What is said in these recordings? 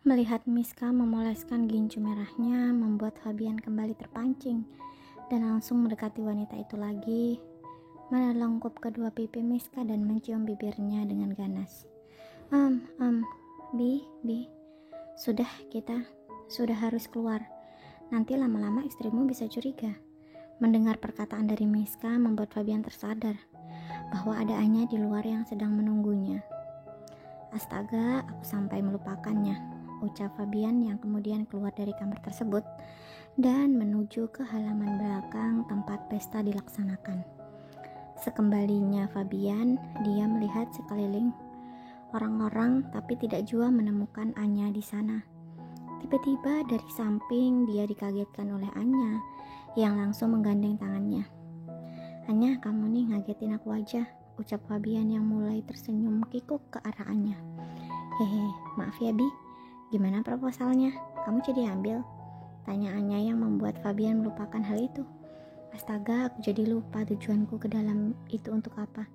Melihat Miska memoleskan gincu merahnya membuat Fabian kembali terpancing dan langsung mendekati wanita itu lagi, melengkup kedua pipi Miska dan mencium bibirnya dengan ganas. Bi, kita sudah harus keluar. Nanti lama-lama istrimu bisa curiga. Mendengar perkataan dari Miska membuat Fabian tersadar bahwa ada Anya di luar yang sedang menunggunya. Astaga, aku sampai melupakannya, ucap Fabian yang kemudian keluar dari kamar tersebut dan menuju ke halaman belakang tempat pesta dilaksanakan. Sekembalinya Fabian, dia melihat sekeliling orang-orang tapi tidak jua menemukan Anya di sana. Tiba-tiba dari samping dia dikagetkan oleh Anya yang langsung menggandeng tangannya. Anya, kamu nih ngagetin aku aja, ucap Fabian yang mulai tersenyum kikuk ke arah Anya. Hehe, maaf ya Bi, gimana proposalnya? Kamu jadi ambil? Tanya Anya yang membuat Fabian melupakan hal itu. Astaga, aku jadi lupa tujuanku ke dalam itu untuk apa,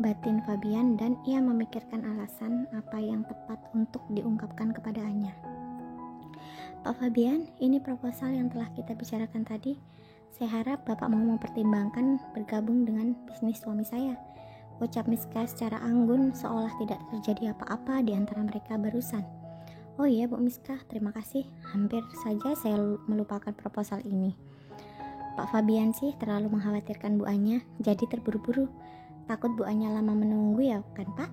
batin Fabian, dan ia memikirkan alasan apa yang tepat untuk diungkapkan kepada Anya. Pak Fabian, ini proposal yang telah kita bicarakan tadi. Saya harap Bapak mau mempertimbangkan bergabung dengan bisnis suami saya, ucap Miska secara anggun seolah tidak terjadi apa-apa di antara mereka barusan. Oh iya Bu Miska, terima kasih. Hampir saja saya melupakan proposal ini. Pak Fabian sih terlalu mengkhawatirkan Bu Anya, jadi terburu-buru. Takut Bu Anya lama menunggu ya kan Pak?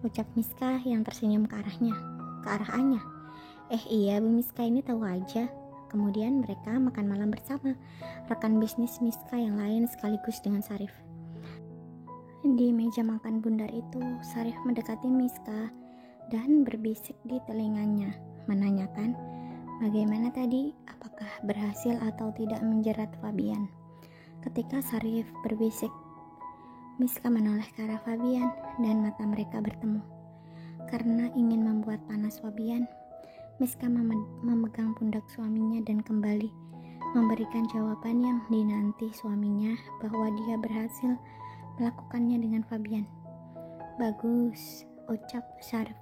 Ucap Miska yang tersenyum ke arah Anya. Iya Bu Miska ini tahu aja. Kemudian mereka makan malam bersama rekan bisnis Miska yang lain sekaligus dengan Sarif. Di meja makan bundar itu, Sarif mendekati Miska dan berbisik di telinganya, menanyakan bagaimana tadi, apakah berhasil atau tidak menjerat Fabian. Ketika Sarif berbisik, Miska menoleh ke arah Fabian dan mata mereka bertemu. Karena ingin membuat panas Fabian, Miska memegang pundak suaminya dan kembali memberikan jawaban yang dinanti suaminya bahwa dia berhasil melakukannya dengan Fabian. Bagus, ucap Sarif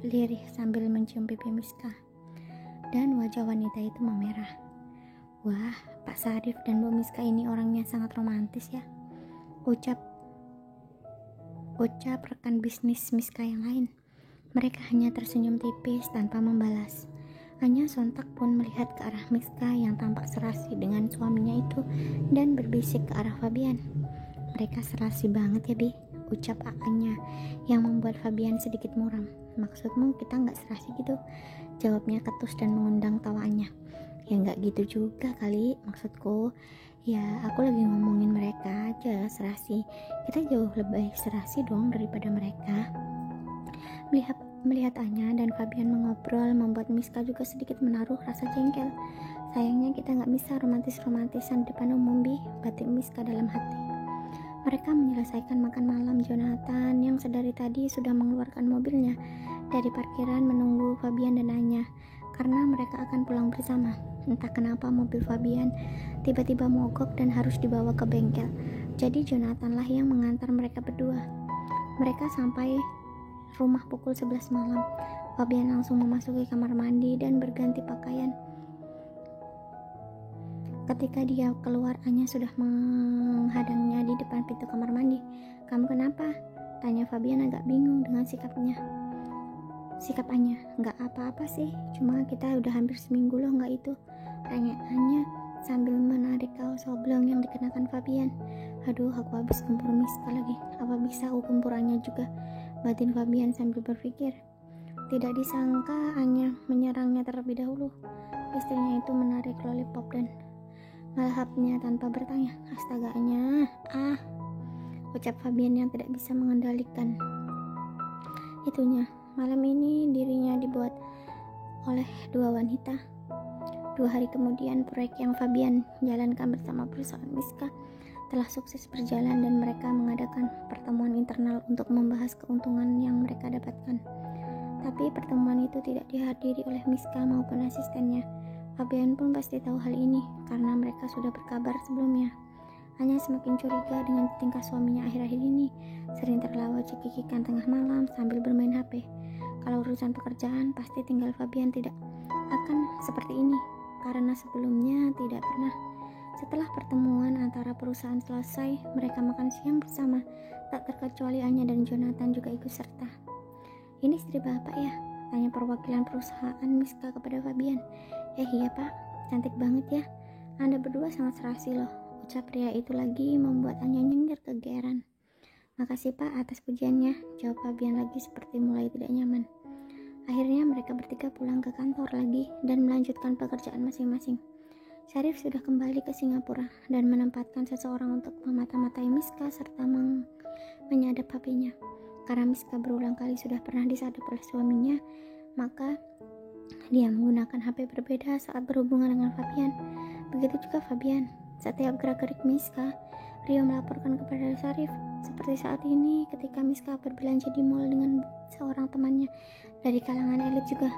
lirih sambil mencium pipi Miska. Dan wajah wanita itu memerah. Wah, Pak Sarif dan Bu Miska ini orangnya sangat romantis ya, ucap rekan bisnis Miska yang lain. Mereka hanya tersenyum tipis tanpa membalas. Anya sontak pun melihat ke arah Miska yang tampak serasi dengan suaminya itu dan berbisik ke arah Fabian. Mereka serasi banget ya Bi, ucap Anya yang membuat Fabian sedikit muram. Maksudmu kita gak serasi gitu? Jawabnya ketus dan mengundang tawaannya. Ya gak gitu juga kali, maksudku ya aku lagi ngomongin mereka aja serasi. Kita jauh lebih serasi dong daripada mereka. Melihat Anya dan Fabian mengobrol membuat Miska juga sedikit menaruh rasa jengkel. Sayangnya kita gak bisa romantis-romantisan depan umum Bi, batin Miska dalam hati. Mereka menyelesaikan makan malam. Jonathan yang sedari tadi sudah mengeluarkan mobilnya dari parkiran menunggu Fabian dan Anya karena mereka akan pulang bersama. Entah kenapa mobil Fabian tiba-tiba mogok dan harus dibawa ke bengkel. Jadi Jonathan lah yang mengantar mereka berdua. Mereka sampai rumah pukul 11 malam. Fabian langsung memasuki kamar mandi dan berganti pakaian. Ketika dia keluar, Anya sudah menghadangnya di depan pintu kamar mandi. Kamu kenapa? Tanya Fabian agak bingung dengan sikap Anya. Gak apa-apa sih, cuma kita udah hampir seminggu loh gak itu, tanya Anya sambil menarik kaos oblong yang dikenakan Fabian. Aduh, aku habis gempur Miska lagi, apa bisa aku gempur Anya juga, batin Fabian sambil berpikir. Tidak disangka Anya menyerangnya terlebih dahulu. Istrinya itu menarik lollipop dan melahapnya tanpa bertanya. Astaga Anya, ucap Fabian yang tidak bisa mengendalikan itunya. Malam ini dirinya dibuat oleh dua wanita. 2 hari kemudian, proyek yang Fabian jalankan bersama perusahaan Miska telah sukses berjalan dan mereka mengadakan pertemuan internal untuk membahas keuntungan yang mereka dapatkan. Tapi pertemuan itu tidak dihadiri oleh Miska maupun asistennya. Fabian pun pasti tahu hal ini karena mereka sudah berkabar sebelumnya. Anya semakin curiga dengan tingkah suaminya akhir-akhir ini, sering tertawa cekikikan tengah malam sambil bermain HP. Kalau urusan pekerjaan pasti tinggal Fabian tidak akan seperti ini, karena sebelumnya tidak pernah. Setelah pertemuan antara perusahaan selesai, mereka makan siang bersama. Tak terkecuali Anya dan Jonathan juga ikut serta. Ini istri bapak ya? Tanya perwakilan perusahaan Miska kepada Fabian. Iya pak, cantik banget ya. Anda berdua sangat serasi loh. Ucap pria itu lagi membuat Anya nyengir kegeeran. Makasih pak atas pujiannya, jawab Fabian lagi seperti mulai tidak nyaman. Akhirnya mereka bertiga pulang ke kantor lagi dan melanjutkan pekerjaan masing-masing. Syarif sudah kembali ke Singapura dan menempatkan seseorang untuk memata-matai Miska serta menyadap HP-nya. Karena Miska berulang kali sudah pernah disadap oleh suaminya, maka dia menggunakan HP berbeda saat berhubungan dengan Fabian. Begitu juga Fabian. Setiap gerak-gerik Miska, Rio melaporkan kepada Syarif. Seperti saat ini ketika Miska berbelanja di mall dengan seorang temannya dari kalangan elit juga.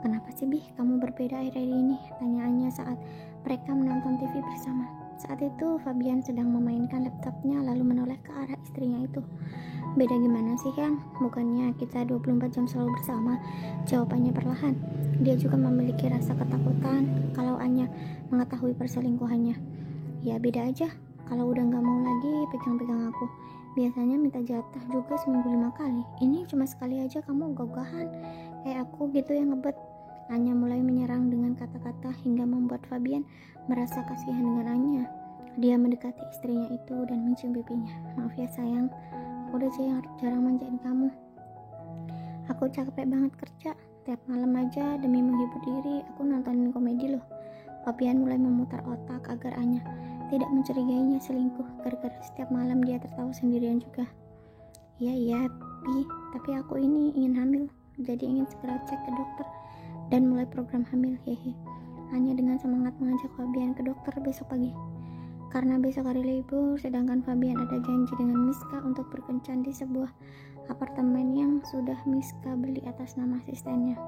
Kenapa sih Bih kamu berbeda akhir-akhir ini? Tanyaannya saat mereka menonton TV bersama. Saat itu Fabian sedang memainkan laptopnya lalu menoleh ke arah istrinya itu. Beda gimana sih Yang? Bukannya kita 24 jam selalu bersama? Jawabannya perlahan. Dia juga memiliki rasa ketakutan kalau Anya mengetahui perselingkuhannya. Ya beda aja. Kalau udah gak mau lagi pegang-pegang aku, biasanya minta jatah juga seminggu 5 kali. Ini cuma sekali aja kamu ogah-ogahan kayak aku gitu yang ngebet. Anya mulai menyerang dengan kata-kata hingga membuat Fabian merasa kasihan dengan Anya. Dia mendekati istrinya itu dan mencium pipinya. Maaf ya sayang, aku udah jarang manjain kamu. Aku capek banget kerja. Tiap malam aja demi menghibur diri aku nontonin komedi loh. Fabian mulai memutar otak agar Anya tidak mencurigainya selingkuh gara-gara setiap malam dia tertawa sendirian juga. Iya Pi, tapi aku ini ingin hamil, jadi ingin segera cek ke dokter dan mulai program hamil. Hehe. Anya dengan semangat mengajak Fabian ke dokter besok pagi. Karena besok hari libur, sedangkan Fabian ada janji dengan Miska untuk berkencan di sebuah apartemen yang sudah Miska beli atas nama asistennya.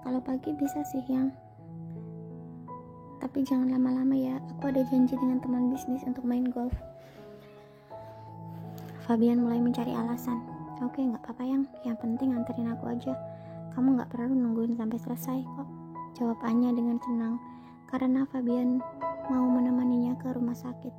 Kalau pagi bisa sih Yang, tapi jangan lama-lama ya, aku ada janji dengan teman bisnis untuk main golf. Fabian mulai mencari alasan. Oke, gak apa-apa yang penting anterin aku aja. Kamu gak perlu nungguin sampai selesai kok, jawab Anya dengan senang, karena Fabian mau menemaninya ke rumah sakit.